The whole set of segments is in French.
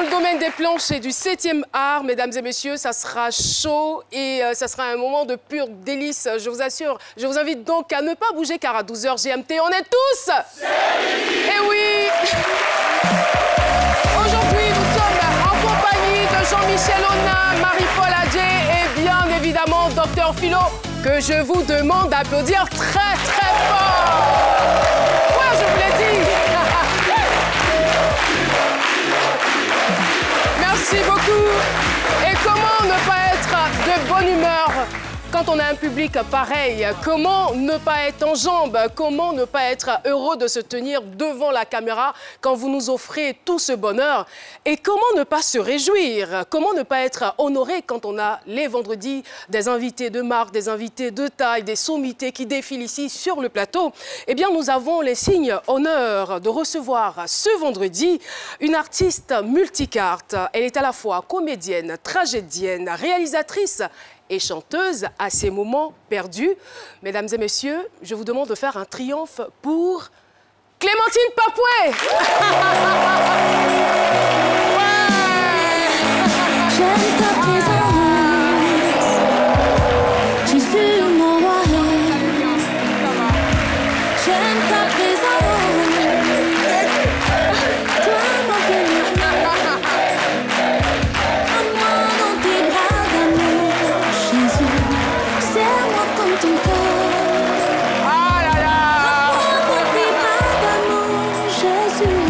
Dans le domaine des planches et du 7e art, mesdames et messieurs, ça sera chaud et ça sera un moment de pur délice, je vous assure. Je vous invite donc à ne pas bouger car à 12 h GMT, on est tous... Eh oui. Aujourd'hui, nous sommes en compagnie de Jean-Michel Ona, Marie-Paul Adjé et bien évidemment Dr Philo, que je vous demande d'applaudir très très fort. Ouais, je vous l'ai dit. Merci beaucoup. Et comment ne pas être de bonne humeur quand on a un public pareil? Comment ne pas être en jambes? Comment ne pas être heureux de se tenir devant la caméra quand vous nous offrez tout ce bonheur? Et comment ne pas se réjouir? Comment ne pas être honoré quand on a les vendredis des invités de marque, des invités de taille, des sommités qui défilent ici sur le plateau? Eh bien, nous avons les signes honneurs de recevoir ce vendredi une artiste multicarte. Elle est à la fois comédienne, tragédienne, réalisatrice et chanteuse à ses moments perdus. Mesdames et messieurs, je vous demande de faire un triomphe pour Clémentine Papoué. J'aime ta présence, tu suis mon roi. J'aime ta présence, toi mon bénéfice. Prends-moi dans tes bras d'amour, Jésus, serre-moi comme ton cœur. Ah là là. Prends-moi dans tes bras d'amour, Jésus,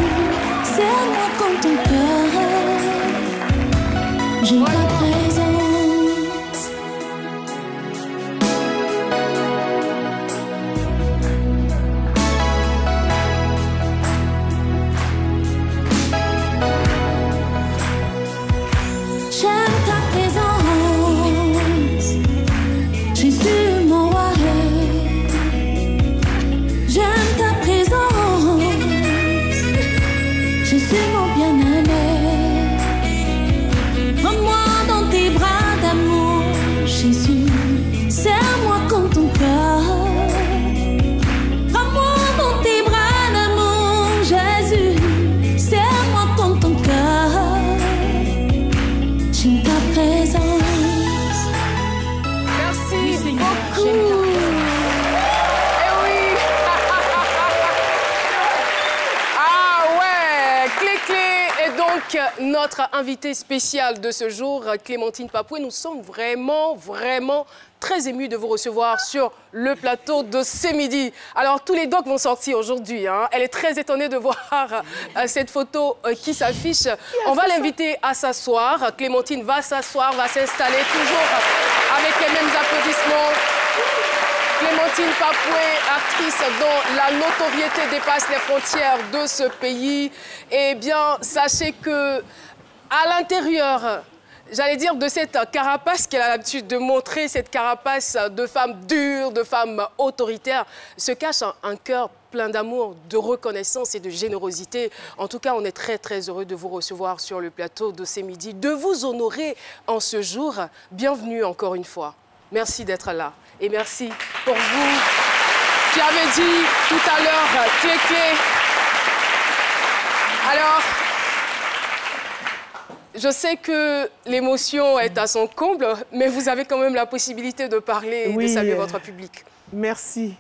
serre-moi comme ton cœur. J'aime ta présence. J'aime ta présence. Jésus, mon roi. J'aime ta présence. Jésus, mon bien-aimé. Prends-moi dans tes bras d'amour, Jésus, serre-moi comme ton cœur. Prends-moi dans tes bras d'amour, Jésus, serre-moi comme ton cœur. J'aime ta présence. Merci beaucoup. Eh oui. Ah ouais, Clé est donc notre invitée spéciale de ce jour, Clémentine Papoué. Nous sommes vraiment très émus de vous recevoir sur le plateau de ce midi. Alors, tous les docs vont sortir aujourd'hui. Hein. Elle est très étonnée de voir cette photo qui s'affiche. On va l'inviter à s'asseoir. Clémentine va s'asseoir, va s'installer toujours avec les mêmes applaudissements. Clémentine Papoué, actrice dont la notoriété dépasse les frontières de ce pays. Eh bien, sachez que à l'intérieur, j'allais dire, de cette carapace qu'elle a l'habitude de montrer, cette carapace de femme dure, de femme autoritaire, se cache un cœur plein d'amour, de reconnaissance et de générosité. En tout cas, on est très heureux de vous recevoir sur le plateau de ce midi, de vous honorer en ce jour. Bienvenue encore une fois. Merci d'être là. Et merci pour vous qui avez dit tout à l'heure Clé. Alors, je sais que l'émotion est à son comble, mais vous avez quand même la possibilité de parler et de saluer votre public. Merci.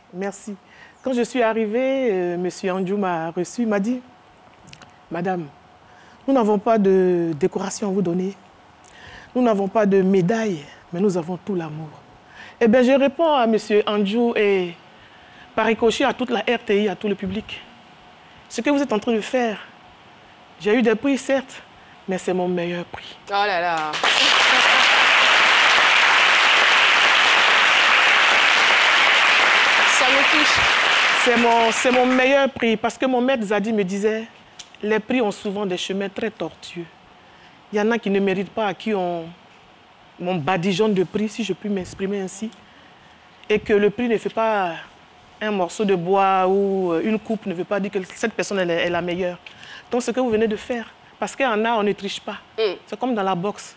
Quand je suis arrivée, M. Andjou m'a reçu, m'a dit « Madame, nous n'avons pas de décoration à vous donner. Nous n'avons pas de médaille, mais nous avons tout l'amour. » Eh bien, je réponds à M. Andjou et par ricochet à toute la RTI, à tout le public. Ce que vous êtes en train de faire, j'ai eu des prix, certes, mais c'est mon meilleur prix. Oh là là. Ça me touche. C'est mon meilleur prix parce que mon maître Zadi me disait les prix ont souvent des chemins très tortueux. Il y en a qui ne méritent pas, qui ont mon badigeon de prix, si je puis m'exprimer ainsi, et que le prix ne fait pas un morceau de bois ou une coupe ne veut pas dire que cette personne est la meilleure. Donc, ce que vous venez de faire, parce qu'en art, on ne triche pas. C'est comme dans la boxe.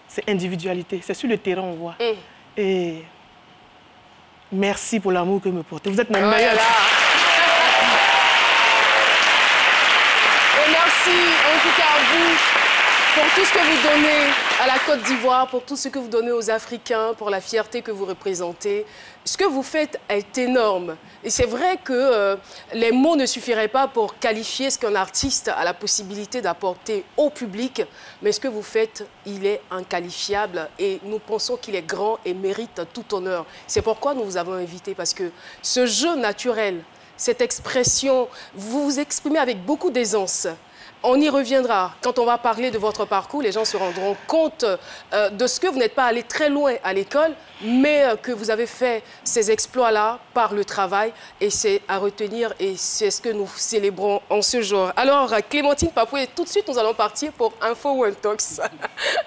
C'est individualité. C'est sur le terrain, on voit. Et merci pour l'amour que vous me portez. Vous êtes mon meilleur. Et merci merci en tout cas à vous pour tout ce que vous donnez à la Côte d'Ivoire, pour tout ce que vous donnez aux Africains, pour la fierté que vous représentez. Ce que vous faites est énorme. Et c'est vrai que les mots ne suffiraient pas pour qualifier ce qu'un artiste a la possibilité d'apporter au public. Mais ce que vous faites, il est inqualifiable. Et nous pensons qu'il est grand et mérite tout honneur. C'est pourquoi nous vous avons invité, parce que ce jeu naturel, cette expression, vous vous exprimez avec beaucoup d'aisance. On y reviendra. Quand on va parler de votre parcours, les gens se rendront compte de ce que vous n'êtes pas allé très loin à l'école, mais que vous avez fait ces exploits-là par le travail. Et c'est à retenir et c'est ce que nous célébrons en ce jour. Alors, Clémentine Papoué, tout de suite, nous allons partir pour Info ou Intox.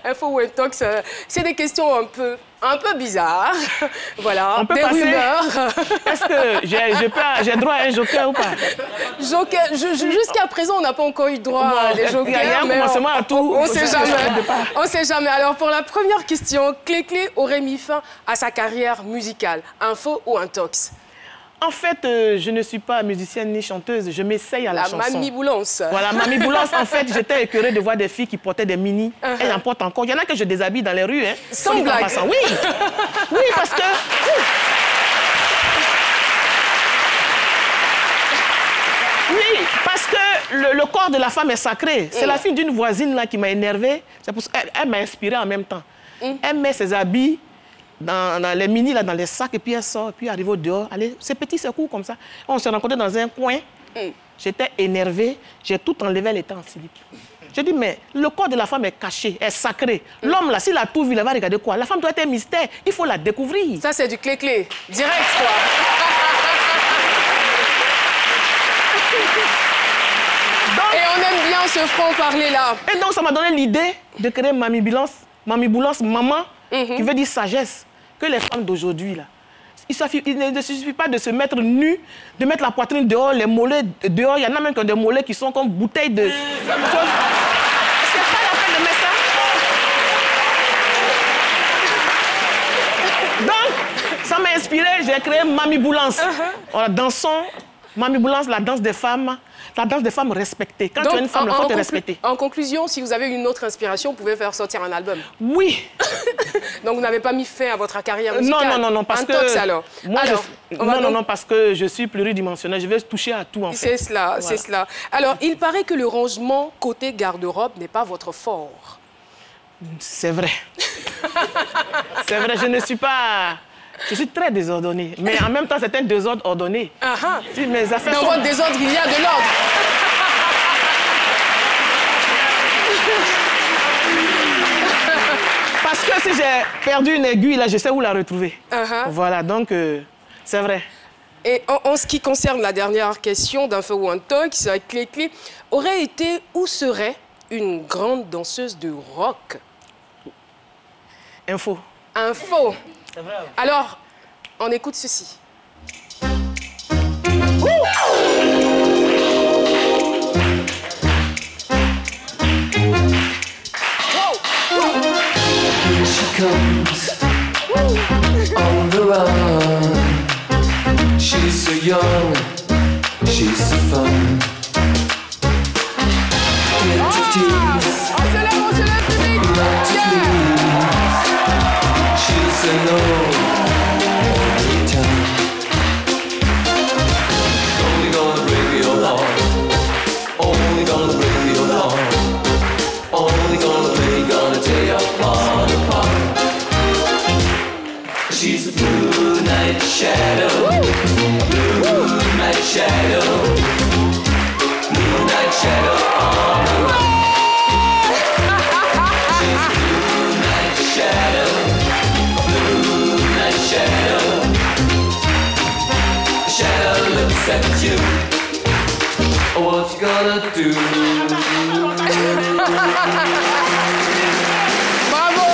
Info ou Intox, c'est des questions un peu bizarres. Voilà, on peut des passer. rumeurs. Est-ce que j'ai droit à un joker ou pas? Joker, jusqu'à présent, on n'a pas encore eu droit à des jokers. Il y a un commencement à tout. On ne sait jamais. On ne sait jamais. Alors, pour la première question, Clé aurait mis fin à sa carrière musicale. Info ou Intox? En fait, je ne suis pas musicienne ni chanteuse. Je m'essaye à la chanson. La Mamie Boulance. Voilà, Mamie Boulance. En fait, j'étais écœurée de voir des filles qui portaient des mini. Elles en portent encore. Il y en a que je déshabille dans les rues. Hein, sans blague. Oui. Oui, parce que... Oui, parce que le corps de la femme est sacré. C'est la fille d'une voisine là qui m'a énervée. Elle m'a inspirée en même temps. Elle met ses habits dans les mini, là, dans les sacs, et puis elle sort, et puis arrive au dehors. Allez, c'est petit, c'est court comme ça. On s'est rencontrés dans un coin. J'étais énervée. J'ai tout enlevé, elle était en slip. J'ai dit, mais le corps de la femme est caché, est sacré. L'homme, là, s'il a tout vu, il va regarder quoi? La femme doit être un mystère. Il faut la découvrir. Ça, c'est du Clé. Direct, quoi. Et on aime bien ce franc-parler-là. Et donc, ça m'a donné l'idée de créer Mamie Boulance, maman, qui veut dire sagesse. Que les femmes d'aujourd'hui, là, il ne suffit pas de se mettre nu, de mettre la poitrine dehors, les mollets dehors. Il y en a même qui ont des mollets qui sont comme bouteilles de... C'est pas la peine de mettre ça. Donc, ça m'a inspiré, j'ai créé Mamie Boulance. Voilà, dansons, Mamie Boulance, la danse des femmes respectées. Quand tu es une femme, il faut te respecter. En conclusion, si vous avez une autre inspiration, vous pouvez faire sortir un album. Oui. Donc, vous n'avez pas mis fin à votre carrière musicale? Non, parce Intox, alors. Non, parce que je suis pluridimensionnelle. Je vais toucher à tout, en fait. C'est cela, voilà. C'est cela. Alors, il paraît que le rangement côté garde-robe n'est pas votre fort. C'est vrai. C'est vrai, je ne suis pas... Je suis très désordonnée, mais en même temps, c'est un désordre ordonné. Si mes affaires dans votre désordre, il y a de l'ordre. Parce que si j'ai perdu une aiguille, là, je sais où la retrouver. Voilà, donc, c'est vrai. Et en ce qui concerne la dernière question d'Info ou Intox, Clé aurait été ou serait une grande danseuse de rock? Info. C'est vrai. Alors, on écoute ceci. Here she comes on the run. She's so young, she's so fun. On se lève, public. She's a no every time. Only gonna break your heart. Only gonna break your heart. Only gonna tear your heart apart. She's a blue night shadow. Blue night shadow. Blue night shadow on the run. She's a blue night shadow. Blue night shadow. The shadow looks at you. What you gonna do? Bravo!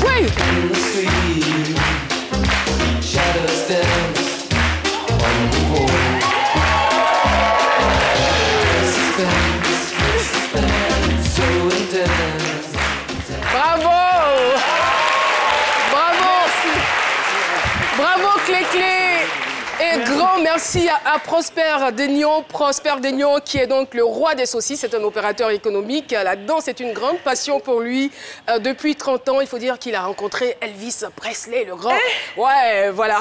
Oui! Shadows dance on the wall. Suspense, so intense. Bravo! Bravo! Bravo, Clé! Et grand merci. merci à Prosper Daignon. Prosper Daignon qui est donc le roi des saucisses, c'est un opérateur économique. La danse est une grande passion pour lui. Depuis 30 ans, il faut dire qu'il a rencontré Elvis Presley, le grand. Ouais, voilà.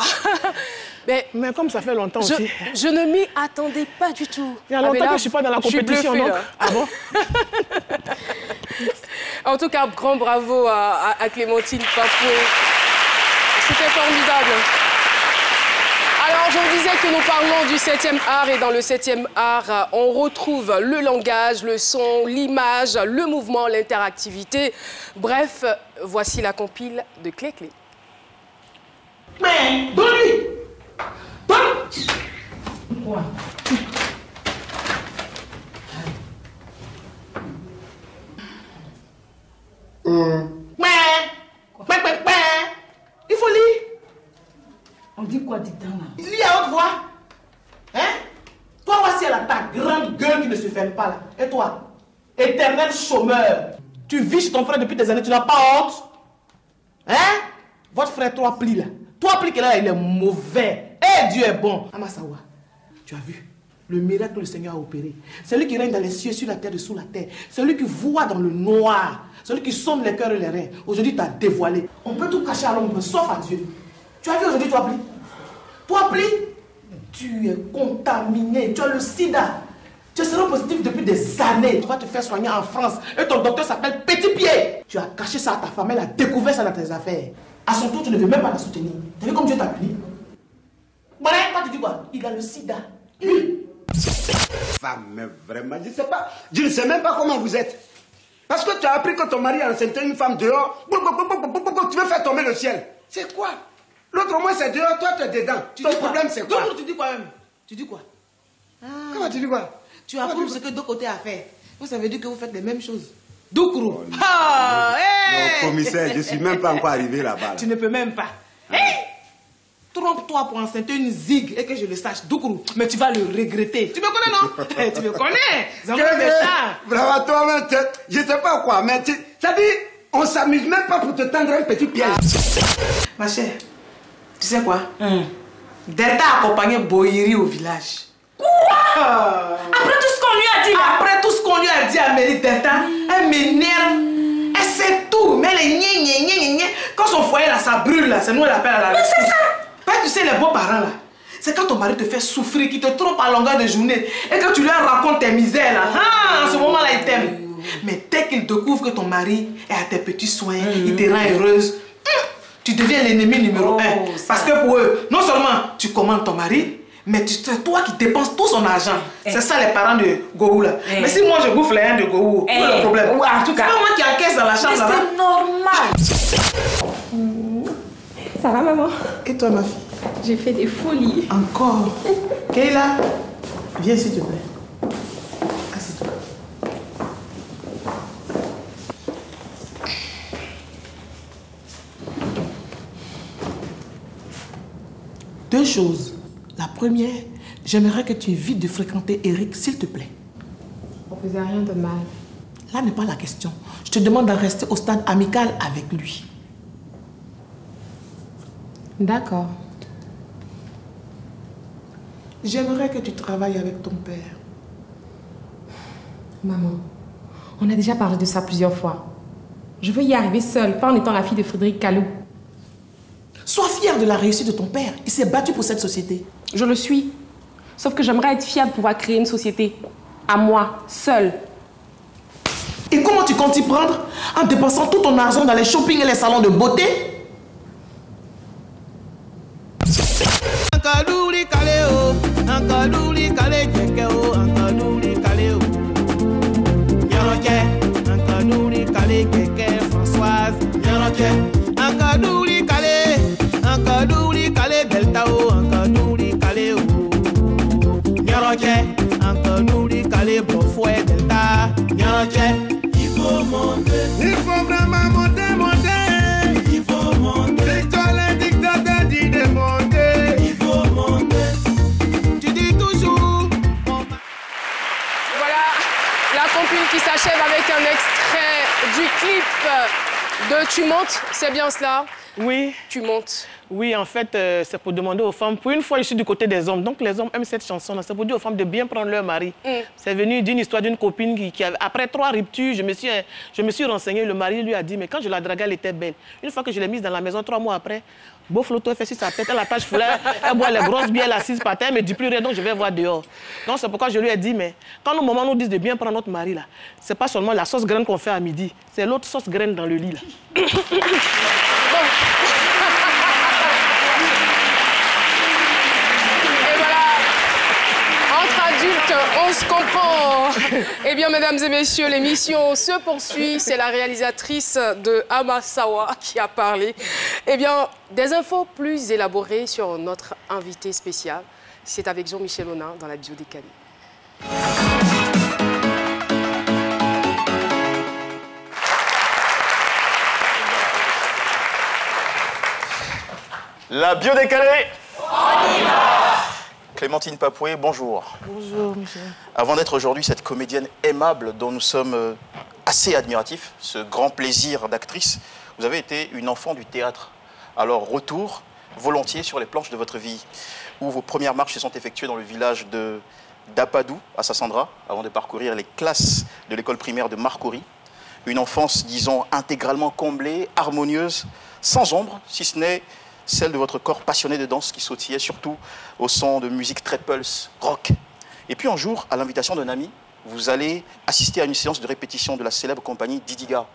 Mais comme ça fait longtemps aussi. Je ne m'y attendais pas du tout. Il y a longtemps que je ne suis pas dans la compétition, bluffée, donc. Ah bon? En tout cas, grand bravo à Clémentine Papoué. C'était formidable. Alors, je vous disais que nous parlons du 7e art et dans le 7e art, on retrouve le langage, le son, l'image, le mouvement, l'interactivité. Bref, voici la compile de Clé Clé. Mais, donne-lui! Donne! Quoi? Il faut lire. On dit quoi, dit-on là? Lis à haute voix. Hein? Toi, voici là, ta grande gueule qui ne se ferme pas là. Et toi, éternel chômeur, tu vis chez ton frère depuis des années, tu n'as pas honte? Hein? Votre frère, toi, plie là. Toi, plie que là, il est mauvais. Et Dieu est bon. Amasawa, tu as vu le miracle que le Seigneur a opéré. Celui qui règne dans les cieux, sur la terre, dessous la terre. Celui qui voit dans le noir. Celui qui sonde les cœurs et les reins. Aujourd'hui, t'as dévoilé. On peut tout cacher à l'ombre, sauf à Dieu. Tu as vu aujourd'hui, toi, plie? Toi, plie? Tu es contaminé. Tu as le sida. Tu es séropositif depuis des années. Tu vas te faire soigner en France. Et ton docteur s'appelle Petit Pied. Tu as caché ça à ta femme. Elle a découvert ça dans tes affaires. À son tour, tu ne veux même pas la soutenir. Tu as vu comme Dieu t'a puni? Bon, toi, tu dis quoi? Il a le sida. Lui. Femme, mais vraiment, je ne sais même pas comment vous êtes. Parce que tu as appris que ton mari a enceinté une femme dehors. Tu veux faire tomber le ciel. C'est quoi? L'autre mois c'est dehors, toi tu es dedans. Ton problème c'est quoi? Tu dis quoi même? Tu dis quoi? Comment tu dis quoi? Tu approuves ce que deux côtés a fait. Moi, ça veut dire que vous faites les mêmes choses. Doukourou. Non, commissaire, je ne suis même pas encore arrivé là-bas. Tu ne peux même pas. Trompe-toi pour enceinter une zig et que je le sache, Doukourou. Mais tu vas le regretter. Tu me connais, non? Tu me connais. Bravo, toi-même, je ne sais pas quoi, mais ça dit, on ne s'amuse même pas pour te tendre un petit piège. Ma chère, tu sais quoi? Delta a accompagné Boyiri au village. Quoi? Après tout ce qu'on lui a dit là? Après tout ce qu'on lui a dit à Mary Delta, elle m'énerve. Elle sait tout, mais elle est gna. Quand son foyer là, ça brûle là, c'est nous elle appelle à la Mais c'est ça! Tu sais, les beaux-parents là, c'est quand ton mari te fait souffrir, qu'il te trompe à longueur de journée et que tu leur racontes tes misères là. En ce moment là, il t'aime. Mais dès qu'il découvre que ton mari est à tes petits soins, il te rend heureuse, tu deviens l'ennemi numéro 1. Parce que pour eux, non seulement tu commandes ton mari, mais c'est toi qui dépenses tout son argent. C'est ça les parents de Gohou là. Mais si moi je bouffe les uns de Gohou, où est le problème? En tout cas, c'est pas moi qui encaisse dans la chambre là. C'est normal. Ça va, maman? Et toi, ma fille? J'ai fait des folies. Encore? Kayla, viens s'il te plaît. Assieds-toi. Deux choses. La première, j'aimerais que tu évites de fréquenter Eric, s'il te plaît. On faisait rien de mal. Là n'est pas la question. Je te demande de rester au stade amical avec lui. D'accord. J'aimerais que tu travailles avec ton père. Maman, on a déjà parlé de ça plusieurs fois. Je veux y arriver seule, pas en étant la fille de Frédéric Calou. Sois fière de la réussite de ton père. Il s'est battu pour cette société. Je le suis. Sauf que j'aimerais être fière de pouvoir créer une société. À moi, seule. Et comment tu comptes y prendre? En dépensant tout ton argent dans les shopping et les salons de beauté? Il faut monter. Il faut vraiment monter. Il faut monter. C'est toi le dictateur dit de monter. Il faut monter. Tu dis toujours. Voilà la compile qui s'achève avec un extrait du clip de Tu montes, c'est bien cela. Oui. Tu montes. Oui, en fait, c'est pour demander aux femmes. Pour une fois, je suis du côté des hommes. Donc, les hommes aiment cette chanson-là. C'est pour dire aux femmes de bien prendre leur mari. C'est venu d'une histoire d'une copine qui avait... Après 3 ruptures, je me suis renseignée. Le mari lui a dit, mais quand je la draguais, elle était belle. Une fois que je l'ai mise dans la maison, 3 mois après, beau flotto, elle fait sur sa tête, elle attache foulard, elle boit les grosses bières, elle assise par terre, elle ne me dit plus rien, donc je vais voir dehors. Donc, c'est pourquoi je lui ai dit, mais quand nos mamans nous disent de bien prendre notre mari, là, c'est pas seulement la sauce graine qu'on fait à midi, c'est l'autre sauce graine dans le lit, là. On se comprend. Eh bien, mesdames et messieurs, l'émission se poursuit. C'est la réalisatrice de Amasawa qui a parlé. Eh bien, des infos plus élaborées sur notre invité spécial. C'est avec Jean-Michel Onin dans la bio décalée. La bio décalée. On y va. Clémentine Papoué, bonjour. Bonjour, Michel. Avant d'être aujourd'hui cette comédienne aimable dont nous sommes assez admiratifs, ce grand plaisir d'actrice, vous avez été une enfant du théâtre. Alors, retour volontiers sur les planches de votre vie, où vos premières marches se sont effectuées dans le village d'Apadou, à Sassandra, avant de parcourir les classes de l'école primaire de Marcory. Une enfance, disons, intégralement comblée, harmonieuse, sans ombre, si ce n'est celle de votre corps passionné de danse qui sautillait surtout au son de musique très pulse, rock. Et puis un jour, à l'invitation d'un ami, vous allez assister à une séance de répétition de la célèbre compagnie Didiga.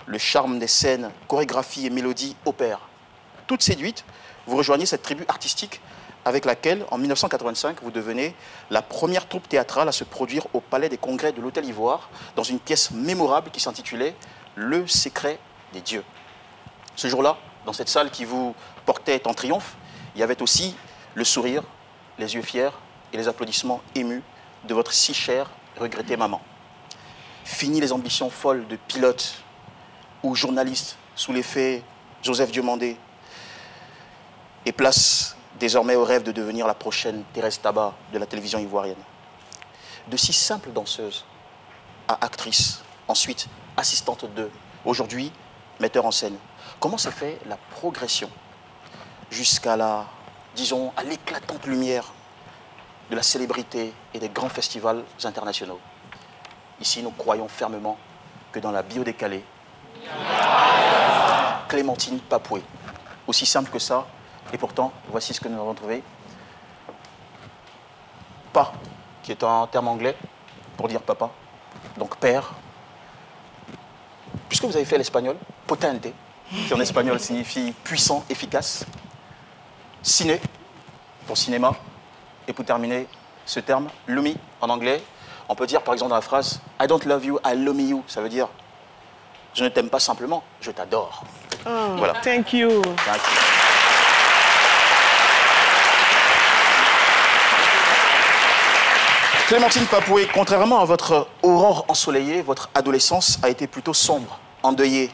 Le charme des scènes, chorégraphie et mélodie opèrent. Toute séduite, vous rejoignez cette tribu artistique avec laquelle, en 1985, vous devenez la première troupe théâtrale à se produire au Palais des Congrès de l'Hôtel Ivoire dans une pièce mémorable qui s'intitulait « Le secret des dieux ». Ce jour-là, dans cette salle qui vous portait en triomphe, il y avait aussi le sourire, les yeux fiers et les applaudissements émus de votre si chère et regrettée maman. Fini les ambitions folles de pilote ou journaliste sous l'effet Joseph Diomandé et place désormais au rêve de devenir la prochaine Thérèse Tabat de la télévision ivoirienne. De si simple danseuse à actrice, ensuite assistante de, aujourd'hui metteur en scène. Comment s'est fait la progression jusqu'à la, disons, à l'éclatante lumière de la célébrité et des grands festivals internationaux? Ici, nous croyons fermement que dans la bio décalée, Clémentine Papoué, aussi simple que ça, et pourtant, voici ce que nous avons trouvé. Pa, qui est un terme anglais pour dire papa, donc père. Puisque vous avez fait l'espagnol, potente, qui en espagnol signifie puissant, efficace. Ciné, pour cinéma. Et pour terminer, ce terme, lumi, en anglais, on peut dire par exemple dans la phrase « I don't love you, I love you ». Ça veut dire « je ne t'aime pas simplement, je t'adore ». Oh, voilà. Thank you. Thank you. Clémentine Papoué, contrairement à votre aurore ensoleillée, votre adolescence a été plutôt sombre, endeuillée.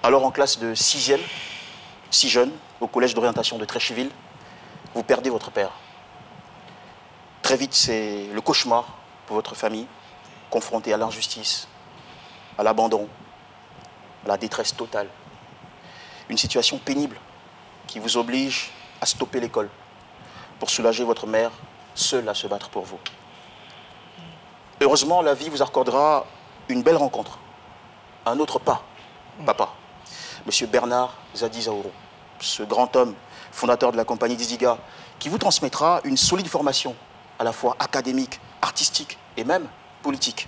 Alors en classe de 6e, si jeune, au collège d'orientation de Trécheville, vous perdez votre père. Très vite, c'est le cauchemar pour votre famille, confrontée à l'injustice, à l'abandon, à la détresse totale. Une situation pénible qui vous oblige à stopper l'école pour soulager votre mère, seule à se battre pour vous. Heureusement, la vie vous accordera une belle rencontre, un autre pas, papa. Monsieur Bernard Zadi Zaourou, ce grand homme, fondateur de la compagnie Didiga, qui vous transmettra une solide formation, à la fois académique, artistique et même politique.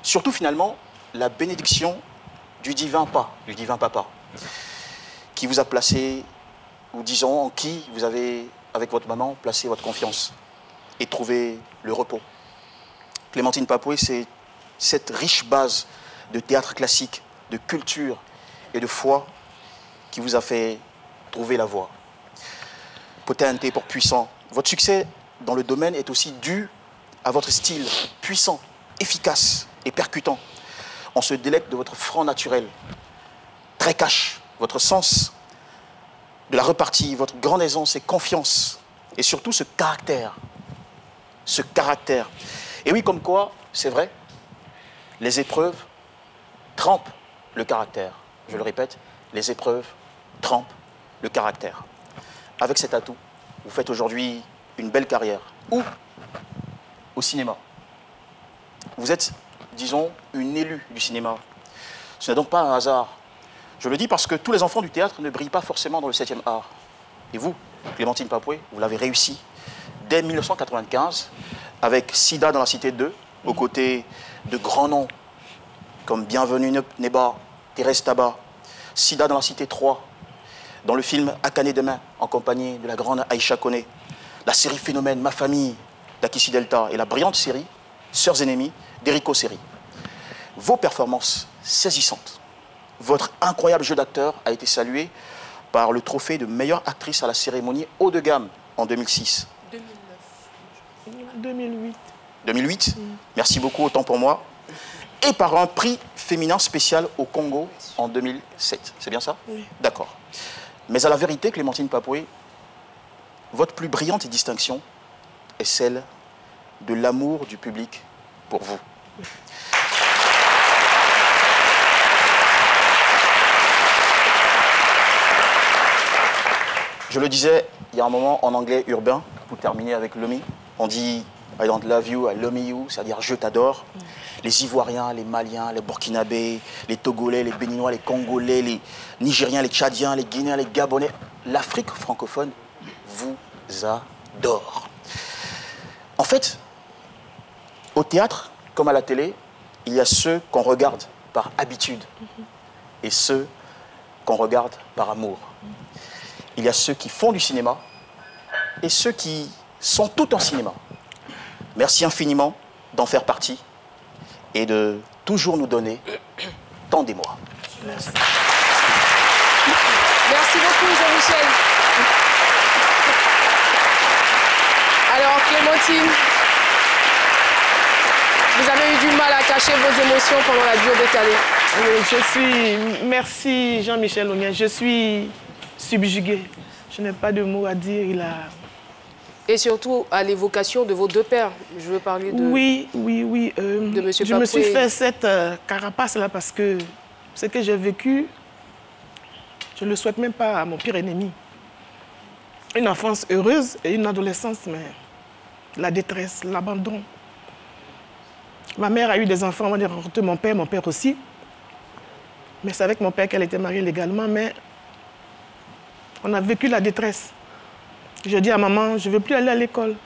Surtout, finalement, la bénédiction du divin papa, qui vous a placé, ou disons, en qui vous avez, avec votre maman, placé votre confiance et trouvé le repos. Clémentine Papoué, c'est cette riche base de théâtre classique, de culture et de foi qui vous a fait trouver la voie. Potente pour puissant. Votre succès dans le domaine est aussi dû à votre style puissant, efficace et percutant. On se délecte de votre franc naturel, très cash, votre sens de la repartie, votre grande aisance et confiance, et surtout ce caractère. Ce caractère. Et oui, comme quoi, c'est vrai, les épreuves trempent le caractère. Je le répète, les épreuves trempe, le caractère. Avec cet atout, vous faites aujourd'hui une belle carrière. Ou au cinéma. Vous êtes, disons, une élue du cinéma. Ce n'est donc pas un hasard. Je le dis parce que tous les enfants du théâtre ne brillent pas forcément dans le 7e art. Et vous, Clémentine Papoué, vous l'avez réussi dès 1995 avec Sida dans la Cité 2, aux côtés de grands noms comme Bienvenue Neba, Thérèse Tabat, Sida dans la Cité 3, dans le film Akane Demain, en compagnie de la grande Aïcha Koné, la série Phénomène, Ma famille, d'Akissi Delta, et la brillante série Sœurs ennemies d'Erico Seri. Vos performances saisissantes, votre incroyable jeu d'acteur a été salué par le trophée de meilleure actrice à la cérémonie haut de gamme en 2006. 2008. 2008, merci beaucoup, autant pour moi. Et par un prix féminin spécial au Congo en 2007. C'est bien ça? Oui. D'accord. Mais à la vérité, Clémentine Papoué, votre plus brillante distinction est celle de l'amour du public pour vous. Je le disais, il y a un moment en anglais urbain, pour terminer avec le me, on dit I don't love you, I love you, c'est-à-dire je t'adore. Les Ivoiriens, les Maliens, les Burkinabés, les Togolais, les Béninois, les Congolais, les Nigériens, les Tchadiens, les Guinéens, les Gabonais, l'Afrique francophone vous adore. En fait, au théâtre, comme à la télé, il y a ceux qu'on regarde par habitude et ceux qu'on regarde par amour. Il y a ceux qui font du cinéma et ceux qui sont tout en cinéma. Merci infiniment d'en faire partie et de toujours nous donner tant d'émoi. Merci beaucoup, Jean-Michel. Alors, Clémentine, vous avez eu du mal à cacher vos émotions pendant la bio décalée. Merci Jean-Michel Ognien, je suis subjuguée. Je n'ai pas de mots à dire, Et surtout à l'évocation de vos deux pères. Je veux parler de... Oui. de Monsieur Je me suis fait cette carapace-là parce que ce que j'ai vécu, je ne le souhaite même pas à mon pire ennemi. Une enfance heureuse et une adolescence, mais la détresse, l'abandon. Ma mère a eu des enfants, on va dire, mon père aussi. Mais c'est avec mon père qu'elle était mariée légalement, mais on a vécu la détresse. Je dis à maman, je ne veux plus aller à l'école.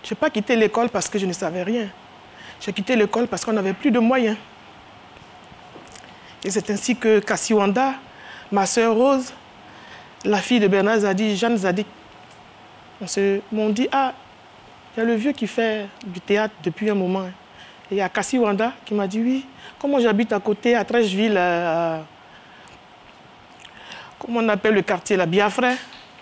Je n'ai pas quitté l'école parce que je ne savais rien. J'ai quitté l'école parce qu'on n'avait plus de moyens. Et c'est ainsi que Kassi Wanda, ma sœur Rose, la fille de Bernard Zadi, Jeanne Zadi, m'ont dit, ah, il y a le vieux qui fait du théâtre depuis un moment. Et il y a Kassi Wanda qui m'a dit, oui, comment j'habite à côté, à Trècheville, comment on appelle le quartier, la Biafra.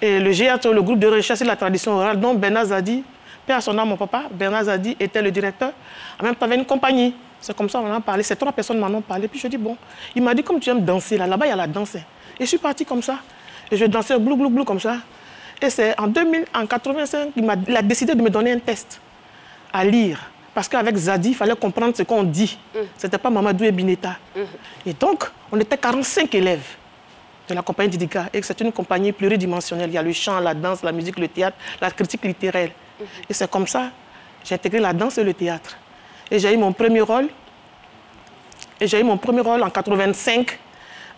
Et le GAT, le groupe de recherche et la tradition orale, dont Bernard Zadi, père à son âme, mon papa, Bernard Zadi était le directeur. En même temps, il y avait une compagnie. C'est comme ça qu'on en a parlé. Ces 3 personnes m'en ont parlé. Puis je dis, bon, il m'a dit, comme tu aimes danser, là-bas, il y a la danse. Et je suis partie comme ça. Et je dansais blou, blou, blou, comme ça. Et c'est en 1985, il a décidé de me donner un test à lire. Parce qu'avec Zadi, il fallait comprendre ce qu'on dit. Ce n'était pas Mamadou et Bineta. Et donc, on était 45 élèves de la compagnie Didika. Et c'est une compagnie pluridimensionnelle. Il y a le chant, la danse, la musique, le théâtre, la critique littéraire. Et c'est comme ça que j'ai intégré la danse et le théâtre. Et j'ai eu mon premier rôle. Et j'ai eu mon premier rôle en 85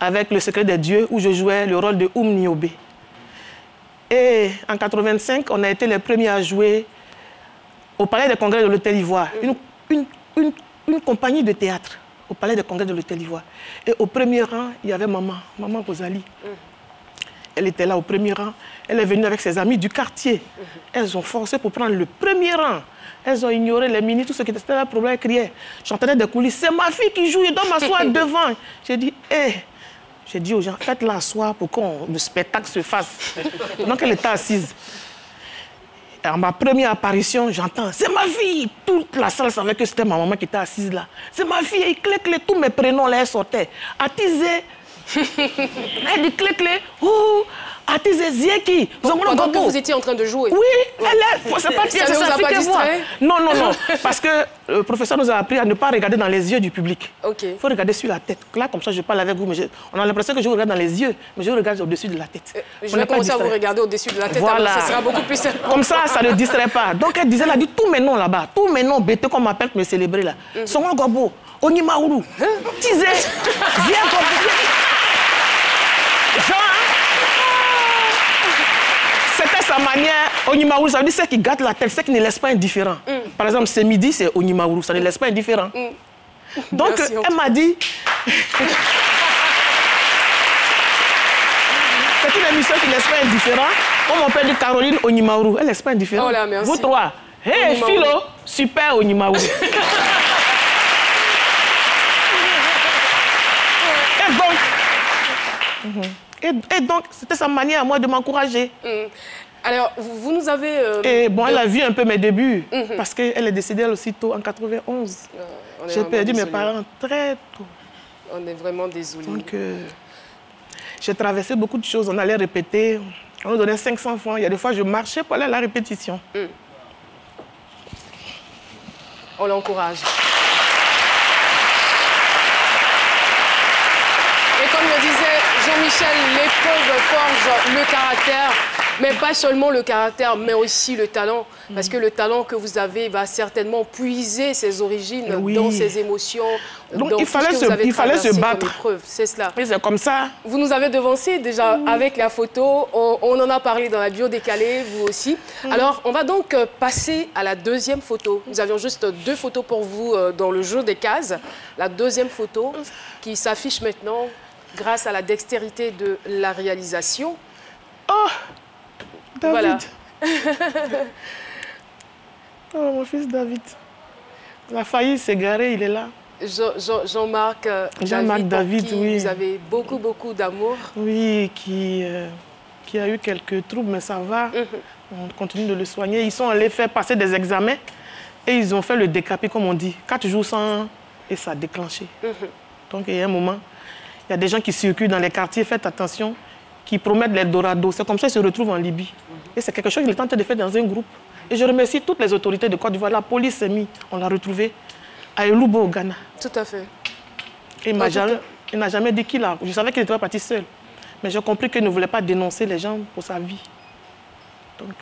avec Le Secret des Dieux, où je jouais le rôle de Oum Niobé. Et en 85, on a été les premiers à jouer au Palais des Congrès de l'Hôtel Ivoire. Une compagnie de théâtre au Palais des Congrès de l'Hôtel Ivoire. Et au premier rang, il y avait Maman Rosali. Elle était là au premier rang. Elle est venue avec ses amis du quartier. Elles ont forcé pour prendre le premier rang. Elles ont ignoré les ministres, tout ce qui était là, problème, elles criaient. J'entendais des coulisses. C'est ma fille qui joue, je dois m'asseoir devant. J'ai dit, hé. J'ai dit aux gens, faites-la asseoir pour que le spectacle se fasse. Donc elle était assise. Et à ma première apparition, j'entends, c'est ma fille. Toute la salle savait que c'était ma maman qui était assise là. C'est ma fille. Et clé, tous mes prénoms là, elles sortaient. Attisé. Elle dit clé, ouh, Artiste Zieki. Pendant que vous étiez en train de jouer. Oui, c'est pas pire, c'est sa fille que moi. Non, non, non. Parce que le professeur nous a appris à ne pas regarder dans les yeux du public. Il faut regarder sur la tête. Là, comme ça, je parle avec vous, mais on a l'impression que je regarde dans les yeux, mais je regarde au-dessus de la tête. Je vais commencer à vous regarder au-dessus de la tête, voilà. Alors ça sera beaucoup plus simple. Comme ça ne distrait pas. Donc elle disait, elle a dit tous mes noms là-bas, tous mes noms bêtés qu'on m'appelle pour me célébrer là. Songo Gobo, Onimaourou, Tizé, viens C'était sa manière, Onimaourou, ça veut dire ceux qui gâtent la tête, ceux qui ne laissent pas indifférent. Par exemple, c'est midi, c'est Onimaourou, ça ne laisse pas indifférent. Donc merci, elle m'a dit... C'est une émission qui ne laisse pas indifférent. On m'appelle Caroline Onimaourou, elle ne laisse pas indifférent. Oh là, merci. Vous trois, hey Philo, super Onimaourou. Et donc, c'était sa manière à moi de m'encourager. Alors, vous nous avez... Et bon, elle a vu un peu mes débuts, parce qu'elle est décédée elle aussi tôt, en 91. J'ai perdu mes parents très tôt. On est vraiment désolés. Donc, j'ai traversé beaucoup de choses. On allait répéter, on nous donnait 500 francs. Il y a des fois, je marchais pour aller à la répétition. On l'encourage. Et comme le disait Jean-Michel, l'épreuve forge le caractère, mais pas seulement le caractère, mais aussi le talent. Parce que le talent que vous avez va certainement puiser ses origines dans ses émotions. Donc il fallait se battre. C'est cela. Et c'est comme ça. Vous nous avez devancé déjà avec la photo. On en a parlé dans la bio décalée, vous aussi. Alors, on va donc passer à la deuxième photo. Nous avions juste 2 photos pour vous dans le jeu des cases. La deuxième photo qui s'affiche maintenant grâce à la dextérité de la réalisation. Oh, David. Voilà. Oh, mon fils David. La faillite s'est garée, il est là. Jean-Marc David, oui. Vous avez beaucoup, beaucoup d'amour. Oui, qui a eu quelques troubles, mais ça va. On continue de le soigner. Ils sont allés faire passer des examens et ils ont fait le décapé, comme on dit. 4 jours sans... Et ça a déclenché. Donc, il y a un moment, il y a des gens qui circulent dans les quartiers, faites attention, qui promettent l'Eldorado. C'est comme ça qu'ils se retrouvent en Libye. Et c'est quelque chose qu'il est en train de faire dans un groupe. Et je remercie toutes les autorités de Côte d'Ivoire. La police s'est mise, on l'a retrouvé à Eloubo, au Ghana. Tout à fait. Et il n'a jamais dit qu'il a... Je savais qu'il n'était pas parti seul. Mais j'ai compris qu'il ne voulait pas dénoncer les gens pour sa vie. Donc...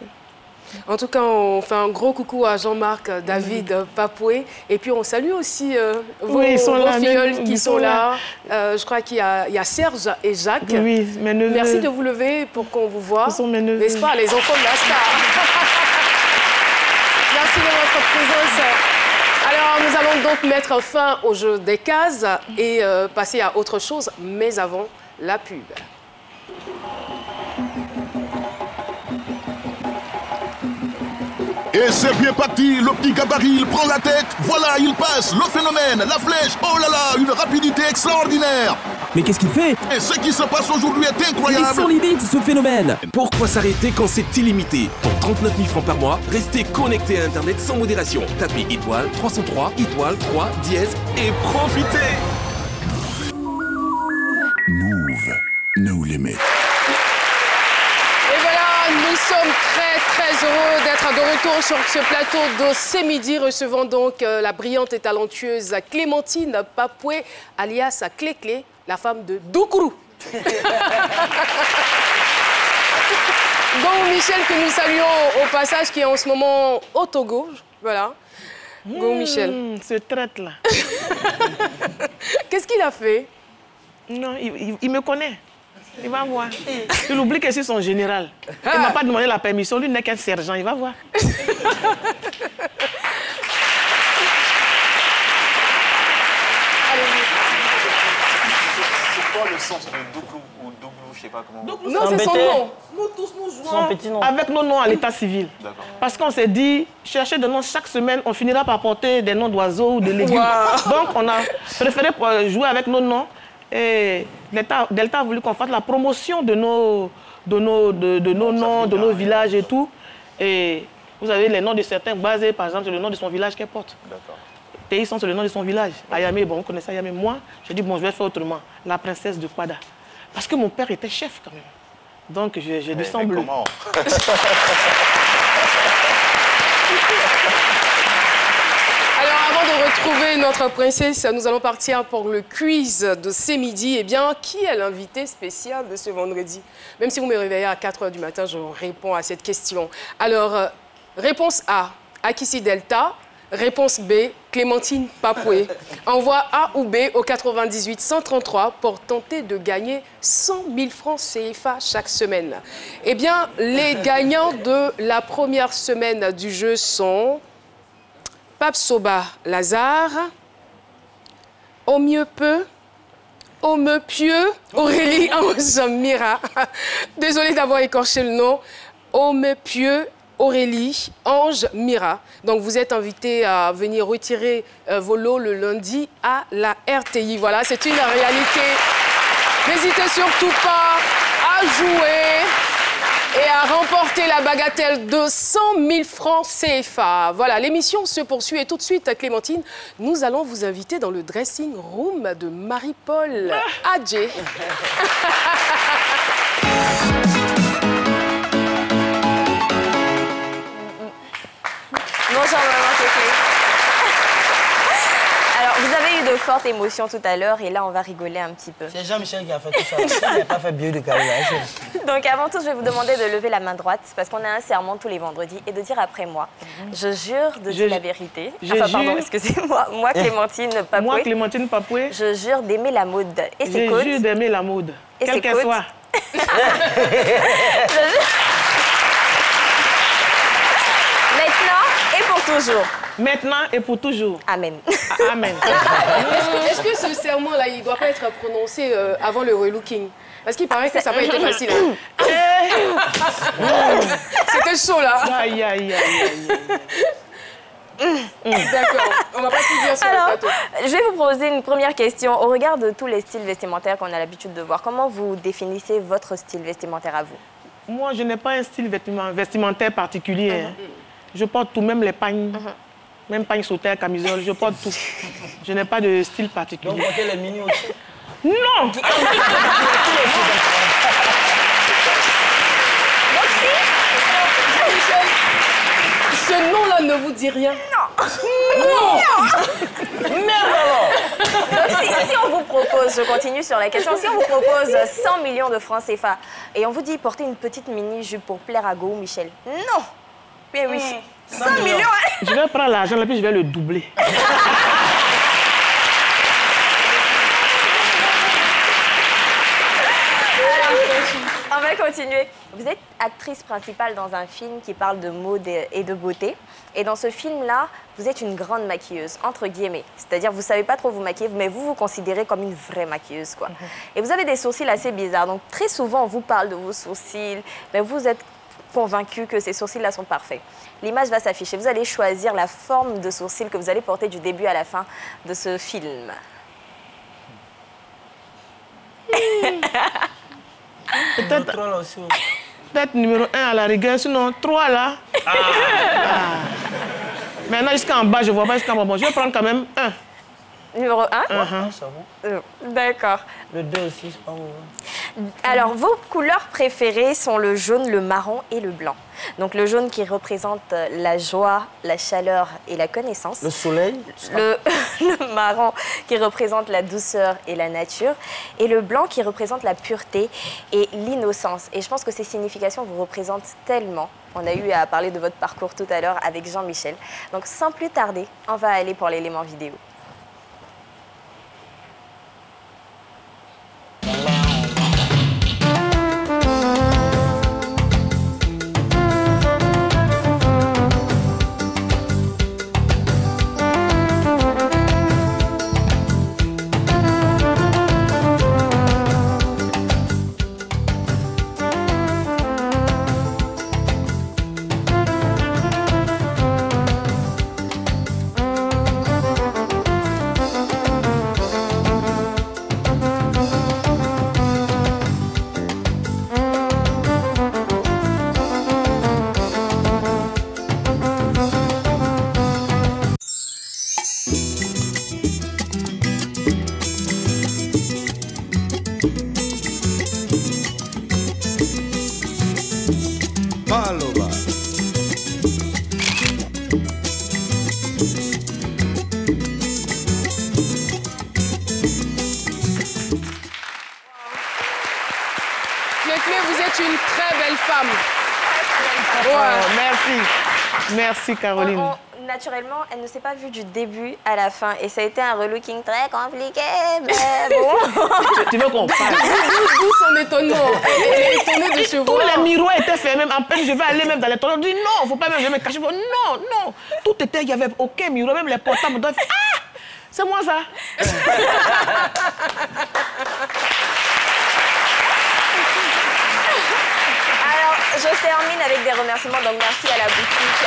En tout cas, on fait un gros coucou à Jean-Marc, David, Papoué. Et puis, on salue aussi vos filleuls qui sont là. Je crois qu'il y a Serge et Jacques. Oui, mes neveux. Merci de vous lever pour qu'on vous voit. Ce sont mes neveux. N'est-ce pas, les enfants de la star. Merci de votre présence. Alors, nous allons donc mettre fin au jeu des cases et passer à autre chose. Mais avant, la pub. Et c'est bien parti, le petit gabarit, il prend la tête, voilà, il passe, le phénomène, la flèche, oh là là, une rapidité extraordinaire. Mais qu'est-ce qu'il fait? Et ce qui se passe aujourd'hui est incroyable. Il est sans limite, ce phénomène. Pourquoi s'arrêter quand c'est illimité? Pour 39 000 francs par mois, restez connecté à Internet sans modération. Tapez étoile 303, étoile 3, dièse et profitez. Move, no limit. Nous sommes très heureux d'être de retour sur ce plateau de C'est Midi, recevant donc la brillante et talentueuse Clémentine Papoué, alias Clé-Clé, la femme de Doukourou. Donc Michel, que nous saluons au passage, qui est en ce moment au Togo. Voilà. Go Michel. Ce traite-là. Qu'est-ce qu'il a fait? Non, il me connaît. Il va voir. Il oublie que c'est son général. Il ne m'a pas demandé la permission. Lui n'est qu'un sergent. Il va voir. C'est quoi le sens de Douglou ou Douglou, je ne sais pas comment. Non, c'est son nom. Nous tous, nous jouons avec nos noms à l'état civil. Parce qu'on s'est dit, chercher des noms chaque semaine, on finira par porter des noms d'oiseaux ou de légumes. Wow. Donc, on a préféré jouer avec nos noms. Et Delta a voulu qu'on fasse la promotion de nos noms, de nos villages et tout. Et vous avez les noms de certains basés, par exemple, sur le nom de son village qu'elle porte. Téisson, c'est le nom de son village. Ayame, bon, vous connaissez Ayame. Moi, j'ai dit, bon, je vais faire autrement. La princesse de Kwada. Parce que mon père était chef quand même. Donc, j'ai du sang bleu. Comment? Alors, avant de retrouver notre princesse, nous allons partir pour le quiz de ce midi. Eh bien, qui est l'invité spécial de ce vendredi? Même si vous me réveillez à 4 h du matin, je réponds à cette question. Alors, réponse A, Akissi Delta. Réponse B, Clémentine Papoué. Envoie A ou B au 98 133 pour tenter de gagner 100 000 francs CFA chaque semaine. Eh bien, les gagnants de la première semaine du jeu sont Pape Soba Lazare, Au mieux peu, Au mieux pieux, Aurélie Ange Mira. Désolée d'avoir écorché le nom. Au mieux pieux, Aurélie Ange Mira. Donc, vous êtes invité à venir retirer vos lots le lundi à la RTI. Voilà, c'est une réalité. N'hésitez surtout pas à jouer et à remporter la bagatelle de 100 000 francs CFA. Voilà, l'émission se poursuit et tout de suite, Clémentine, nous allons vous inviter dans le dressing room de Marie-Paul Adjé. Bonjour maman Clé. Alors, vous avez eu de fortes émotions tout à l'heure et là, on va rigoler un petit peu. C'est Jean-Michel qui a fait tout ça. Il n'a pas fait bio de carrière. Donc, avant tout, je vais vous demander de lever la main droite parce qu'on a un serment tous les vendredis et de dire après moi, je jure de dire la vérité. Enfin, pardon, excusez-moi. Moi, Clémentine Papoué. Moi, Clémentine Papoué. Je jure d'aimer la mode et ses côtes. Je jure d'aimer la mode, quelle qu'elle soit. Maintenant et pour toujours. Maintenant et pour toujours. Amen. Amen. Est-ce que ce serment-là, il ne doit pas être prononcé avant le relooking? Parce qu'il paraît que ça n'a pas été facile. Hein. C'était chaud, là. Aïe, aïe, aïe, aïe. D'accord, on va pas tout dire sur le plateau. Je vais vous poser une première question. Au regard de tous les styles vestimentaires qu'on a l'habitude de voir, comment vous définissez votre style vestimentaire à vous? Moi, je n'ai pas un style vestimentaire particulier. Hein. Je porte tout, même les pagnes. Même pagnes sauteurs, camisole, je porte tout. Je n'ai pas de style particulier. Donc, vous portez les mini aussi? Non. Ce nom-là ne vous dit rien? Non. Non. Merde alors. Donc, si on vous propose, je continue sur la question, si on vous propose 100 millions de francs CFA et on vous dit porter une petite mini-jupe pour plaire à Go ou Michel? Non. Mais oui. 100 millions. Je vais prendre l'argent et puis je vais le doubler. On va continuer. Vous êtes actrice principale dans un film qui parle de mode et de beauté. Et dans ce film-là, vous êtes une grande maquilleuse, entre guillemets. C'est-à-dire, vous ne savez pas trop vous maquiller, mais vous vous considérez comme une vraie maquilleuse, quoi. Et vous avez des sourcils assez bizarres. Donc, très souvent, on vous parle de vos sourcils, mais vous êtes convaincu que ces sourcils-là sont parfaits. L'image va s'afficher. Vous allez choisir la forme de sourcil que vous allez porter du début à la fin de ce film. Peut-être numéro 1 à la rigueur, sinon 3 là. Maintenant, jusqu'en bas, je ne vois pas jusqu'en bas. Je vais prendre quand même 1. Numéro 1 ça va. D'accord. Le 2 aussi, c'est pas bon. Alors, vos couleurs préférées sont le jaune, le marron et le blanc. Donc, le jaune qui représente la joie, la chaleur et la connaissance. Le soleil. Le marron qui représente la douceur et la nature. Et le blanc qui représente la pureté et l'innocence. Et je pense que ces significations vous représentent tellement. On a eu à parler de votre parcours tout à l'heure avec Jean-Michel. Donc, sans plus tarder, on va aller pour l'élément vidéo. Clé, vous êtes une très belle femme. Ouais. Merci. Merci, Caroline. Naturellement, elle ne s'est pas vue du début à la fin. Et ça a été un relooking très compliqué, mais bon. Tu veux qu'on parle? D'où son étonnement. Elle est étonnée de se voir. Tous les miroirs étaient fermés. En peine, je vais aller même dans les toilettes. Je dis non, faut pas même, je vais me cacher. Non, non. Tout était, il n'y avait aucun miroir, même les portables. Ah, c'est moi ça. Alors, je termine avec des remerciements. Donc, merci à la boutique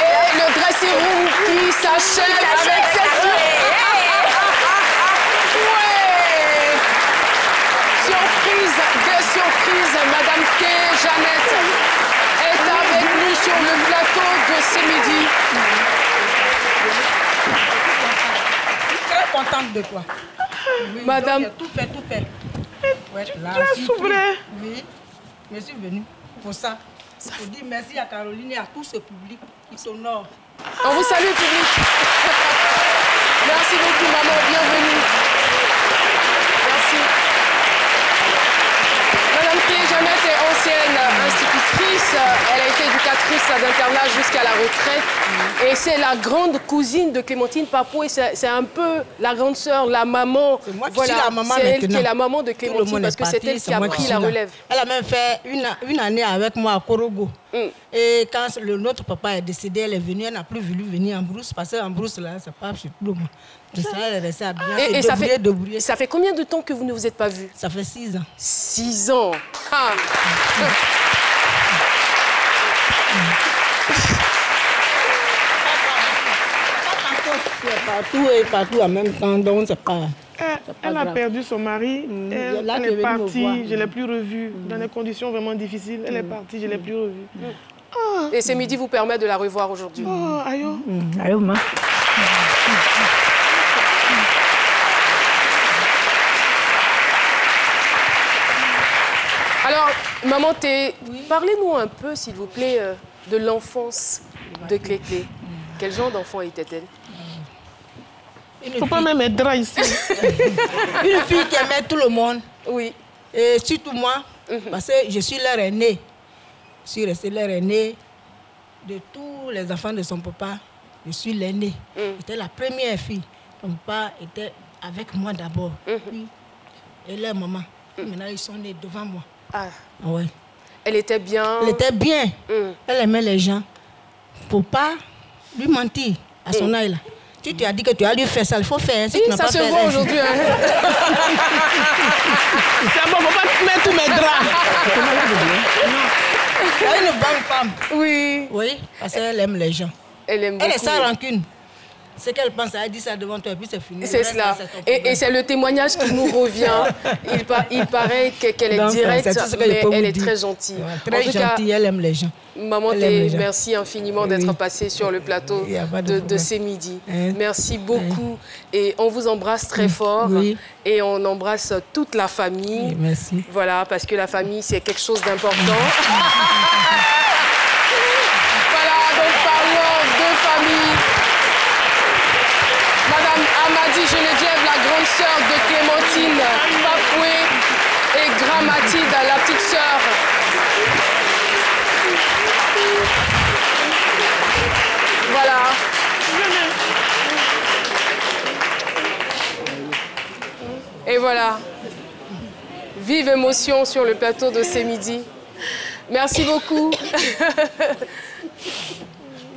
Et le dressing room qui s'achève avec cette ouais. Surprise de surprise, Madame T. Jeannette est avec nous sur le plateau de ce midi. Très contente de toi. Oui, Madame. Tout fait. Ouais, là, tu as soufflé. Oui, je suis venue pour ça. Pour dire merci à Caroline et à tout ce public qui s'honore. On vous salue, public. Merci beaucoup, maman. Bienvenue. Merci. Madame T. Jeannette est ancienne institutrice. Elle a été éducatrice d'internat jusqu'à la retraite. Et c'est la grande cousine de Clémentine Papoué. C'est un peu la grande sœur, la maman. C'est moi qui suis la maman c'est elle maintenant. qui est la maman de Clémentine parce que c'est elle qui a pris la relève. Elle a même fait une année avec moi à Korogo. Et quand notre papa est décédé, elle est venue, elle n'a plus voulu venir en brousse parce qu'en brousse, là, c'est pas chez tout le monde. De ça, elle est restée à bien. Et ça fait combien de temps que vous ne vous êtes pas vus? Ça fait 6 ans. 6 ans. Ah. Partout en même temps, donc c'est pas... Elle a perdu son mari, elle est partie, je ne l'ai plus revue. Dans des conditions vraiment difficiles, elle est partie, je ne l'ai plus revue. Et ce midi vous permet de la revoir aujourd'hui. Oh, ayo. Ayo, ma. Alors, maman, parlez-nous un peu, s'il vous plaît, de l'enfance de Clé-Clé. Quel genre d'enfant était-elle? Il ne faut pas même être drap ici. Une fille qui aimait tout le monde. Oui. Et surtout moi, parce que je suis leur aînée. Je suis restée leur aînée. De tous les enfants de son papa, je suis l'aînée. J'étais la première fille. Son papa était avec moi d'abord. Et leur maman. Maintenant, ils sont nés devant moi. Ah. Ouais. Elle était bien. Elle était bien. Elle aimait les gens. Faut pas lui mentir à son âge là. Tu as dit que tu as lui faire ça, il faut faire. Si tu n'as ça pas se fait, voit aujourd'hui. Hein. C'est bon, faut pas mettre tous mes draps. Elle est une bonne femme. Oui. Oui, parce qu'elle aime les gens. Elle aime beaucoup. Elle est sans rancune. Ce qu'elle pense, elle dit ça devant toi et puis c'est fini. C'est cela. Et c'est le témoignage qui nous revient. Il paraît qu'elle est directe, mais elle est très gentille. Très gentille, elle aime les gens. Maman, merci infiniment d'être passée sur le plateau de ces midis. Merci beaucoup. Et on vous embrasse très fort. Et on embrasse toute la famille. Merci. Voilà, parce que la famille, c'est quelque chose d'important. Voilà, donc parlons de famille. Madame Amadi Geneviève, la grande sœur de Clémentine Papoué, et Grand Mathilde, la petite sœur. Voilà. Et voilà. Vive émotion sur le plateau de ces midis. Merci beaucoup.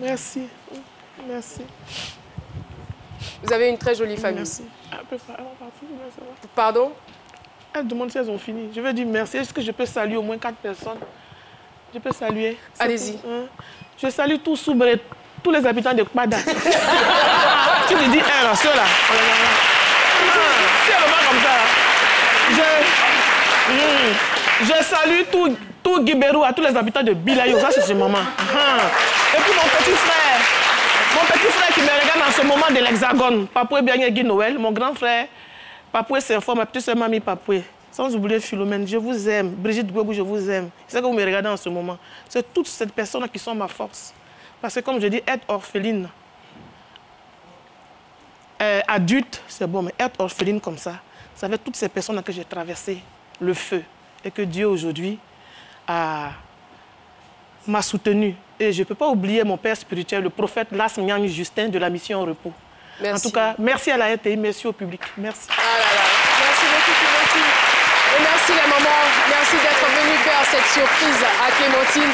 Merci. Merci. Vous avez une très jolie famille. Merci. Pardon? Elle demande si elles ont fini. Je vais dire merci. Est-ce que je peux saluer au moins 4 personnes? Je peux saluer. Allez-y. Je salue tous Soubré, tous les habitants de Kpada. Tu te dis, là, ceux-là. C'est vraiment comme ça. Je salue tout Guibérou, à tous les habitants de Bilayo. Ça, c'est maman. Et puis mon petit frère qui me regarde en ce moment de l'Hexagone, Papoué Bianyegui Noël, mon grand frère, Papoué Saint-Fort, ma petite soeur Mamie Papoué. Sans oublier Philomène, je vous aime. Brigitte Gwebou, je vous aime. C'est ça que vous me regardez en ce moment. C'est toutes ces personnes qui sont ma force. Parce que comme je dis, être orpheline, adulte, c'est bon, mais être orpheline comme ça fait toutes ces personnes que j'ai traversé le feu. Et que Dieu aujourd'hui m'a soutenu. Et je ne peux pas oublier mon père spirituel, le prophète Las Nyang Justin de la mission au repos. Merci. En tout cas, merci à la RTI, merci au public. Merci. Ah là là. Merci beaucoup, Clémentine. Et merci la maman. Merci d'être venue faire cette surprise à Clémentine.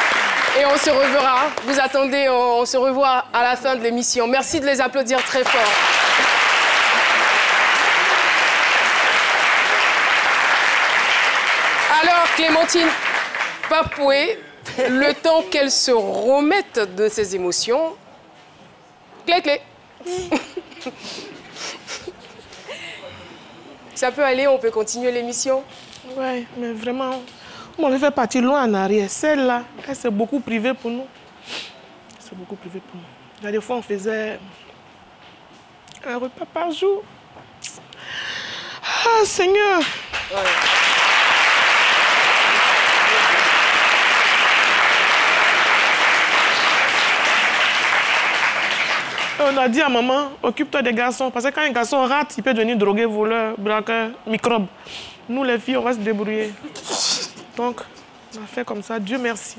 Et on se reverra. Vous attendez, on se revoit à la fin de l'émission. Merci de les applaudir très fort. Alors, Clémentine Papoué, le temps qu'elle se remette de ses émotions. Clé. Ça peut aller, on peut continuer l'émission. Oui, mais vraiment, on m'avait fait partir loin en arrière. Celle-là, elle s'est beaucoup privée pour nous. C'est beaucoup privé pour nous. Il y a des fois, on faisait un repas par jour. Ah, Seigneur! Ouais. On a dit à maman, occupe-toi des garçons. Parce que quand un garçon rate, il peut devenir drogué, voleur, braqueur, microbe. Nous, les filles, on va se débrouiller. Donc, on a fait comme ça. Dieu merci.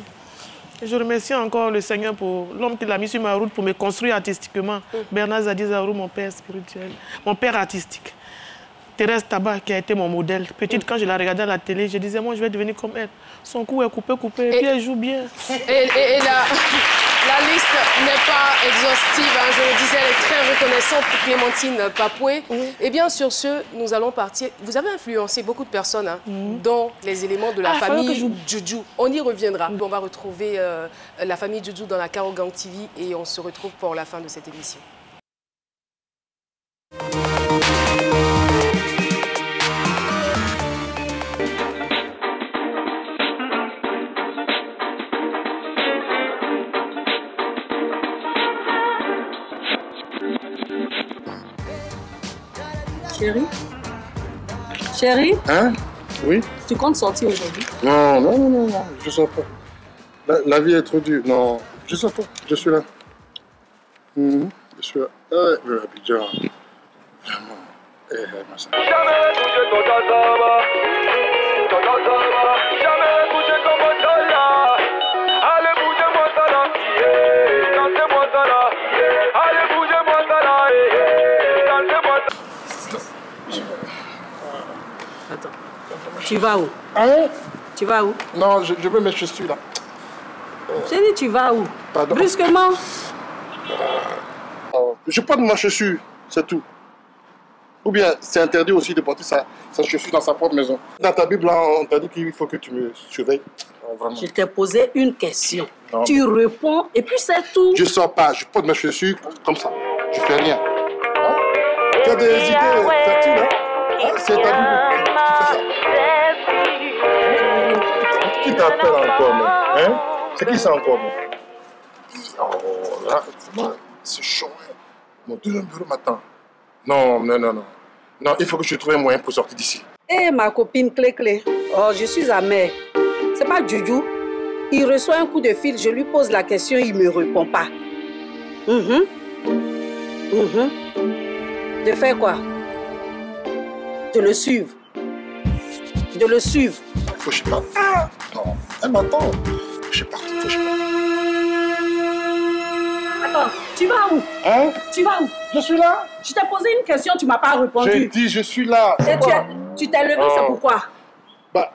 Et je remercie encore le Seigneur pour l'homme qui l'a mis sur ma route pour me construire artistiquement. Bernard Zadi Zarou, mon père spirituel, mon père artistique. Thérèse Tabat, qui a été mon modèle. Petite, quand je la regardais à la télé, je disais, moi, je vais devenir comme elle. Son cou est coupé, et puis elle joue bien. Et la liste n'est pas exhaustive, hein. Je le disais, elle est très reconnaissante pour Clémentine Papoué. Et bien, sur ce, nous allons partir. Vous avez influencé beaucoup de personnes dans les éléments de la famille Djoudjou. On y reviendra. On va retrouver la famille Djoudjou dans la Caro Gang TV et on se retrouve pour la fin de cette émission. Chérie? Hein? Oui? Tu comptes sortir aujourd'hui? Non, je sors pas. La vie est trop dure. Non, je sors pas. Je suis là. Je suis là. Abidjan. Vraiment. Ma soeur. Jamais bouger ton tasaba. Jamais bouger comme un tala. Allez bouger-moi ça là. Dansez-moi ça là. Allez bouger-moi ça là. Dansez-moi ça. Attends. Tu vas où? Hein? Tu vas où? Non, je veux mes chaussures là. J'ai dit tu vas où? Pardon? Brusquement. Je porte ma chaussure, c'est tout. Ou bien c'est interdit aussi de porter sa chaussure dans sa propre maison. Dans ta Bible, on t'a dit qu'il faut que tu me surveilles. Vraiment. Je t'ai posé une question. Non. Tu réponds et puis c'est tout. Je sors pas, je porte ma chaussure comme ça. Je fais rien. Hein? Tu as des idées fertiles, hein? C'est ta Bible qui fait ça. Qui t'appelle encore, même? Hein? C'est qui ça encore, même? Oh là, c'est chaud, hein? Mon deuxième bureau m'attend. Non, il faut que je trouve un moyen pour sortir d'ici. Eh, ma copine Clé. Oh, je suis amère. C'est pas Djoudjou. Il reçoit un coup de fil, je lui pose la question, il me répond pas. De faire quoi? De le suivre. De le suivre. Faut que je parte. Ah, non, elle m'attend. Je parte, faut que je parte. Attends, tu vas où? Hein? Tu vas où? Je suis là. Je t'ai posé une question, tu m'as pas répondu. J'ai dit, je suis là. Et tu t'es levé, c'est pourquoi? Bah.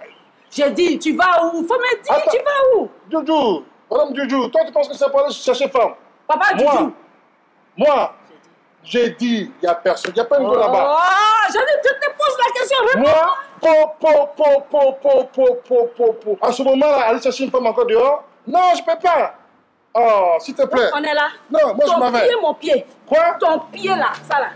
J'ai dit, tu vas où? Faut me dire, tu vas où? Djoudjou, madame Djoudjou, toi tu penses que c'est pour aller chercher femme? Papa Djoudjou. Moi, j'ai dit, il n'y a personne, il n'y a pas une go là-bas. Oh, je te pose la question, réponds. Moi, à ce moment-là, aller chercher une femme encore dehors? Non, je peux pas. Oh, s'il te plaît. On est là. Non, moi je m'en vais. Ton pied, mon pied. Quoi? Ton pied là, ça là.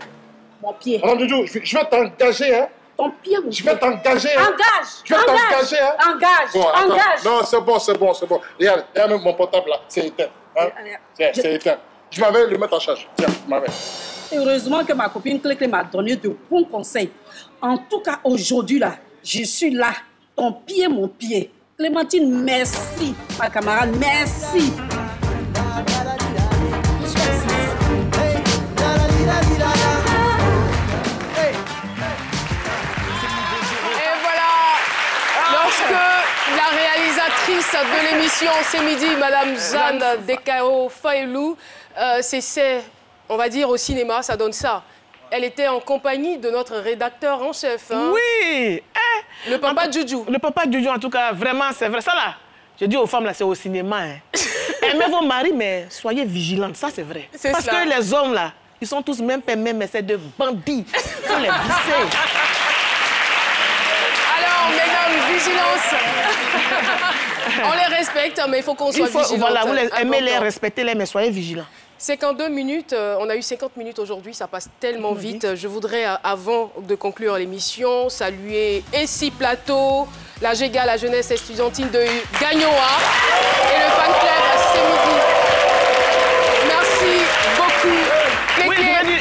Mon pied. Madame Djoudjou, je vais t'engager, hein? Ton pied, mon pied. Je vais t'engager. Engage. Je vais t'engager, hein? Engage. Bon, engage. Non, c'est bon. Regarde même mon portable là, c'est éteint. Hein? C'est éteint. Je m'en vais le mettre en charge. Tiens, je m'en vais. Heureusement que ma copine Clé m'a donné de bons conseils. En tout cas, aujourd'hui là, Je suis là. Ton pied, mon pied. Clémentine, merci. Ma camarade, merci. Et voilà, lorsque la réalisatrice de l'émission C'est Midi, Madame Jeanne Dekao Faelou, on va dire au cinéma, ça donne ça. Elle était en compagnie de notre rédacteur en chef. Hein. Oui. Le papa Djoudjou. Le papa Djoudjou, en tout cas, vraiment, c'est vrai. Ça, là, je dis aux femmes, là, c'est au cinéma. Hein. Aimez vos maris, mais soyez vigilantes. Ça, c'est vrai. Parce que les hommes, là, ils sont tous même permis, mais c'est de bandits. Il faut les visser. Alors, mesdames, vigilance. On les respecte, mais il faut qu'on soit vigilants. Voilà, vous aimez les, respectez-les, mais soyez vigilants. 52 minutes, on a eu 50 minutes aujourd'hui, ça passe tellement vite. Je voudrais, avant de conclure l'émission, saluer Essie Plateau, la GEGA, la jeunesse estudiantine de Gagnoa et le fan club C'est Midi. Merci beaucoup. Oui,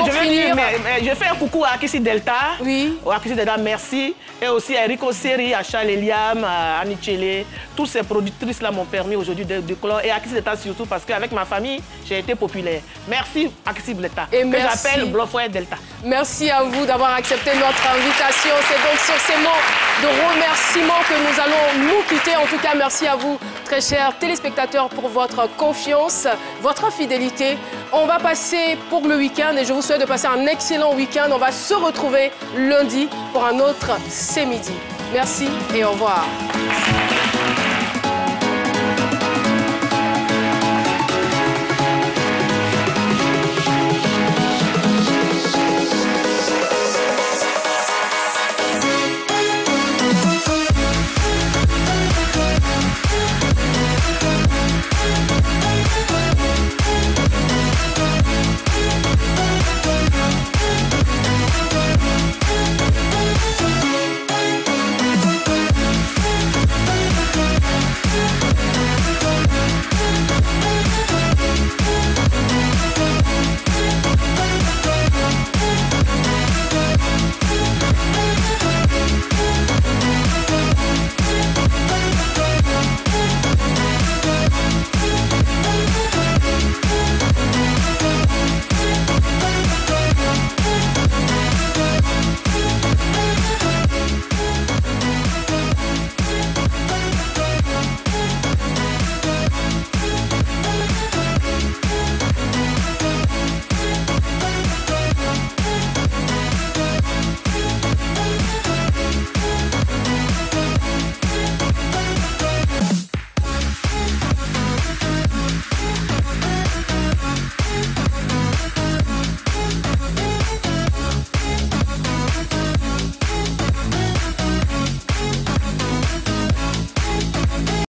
je veux dire, mais je fais un coucou à Akissi Delta. Oui. À Akissi Delta, merci. Et aussi à Erico Seri, à Charles Eliam, à Annie Tchele. Toutes ces productrices-là m'ont permis aujourd'hui de clore. Et Akissi Delta surtout parce qu'avec ma famille, j'ai été populaire. Merci Akissi Delta. Et que j'appelle Blofoy Delta. Merci à vous d'avoir accepté notre invitation. C'est donc sur ces mots de remerciement que nous allons nous quitter. En tout cas, merci à vous, très chers téléspectateurs, pour votre confiance, votre fidélité. On va passer pour le week-end et je vous souhaite de passer un excellent week-end. On va se retrouver lundi pour un autre C'est Midi. Merci et au revoir.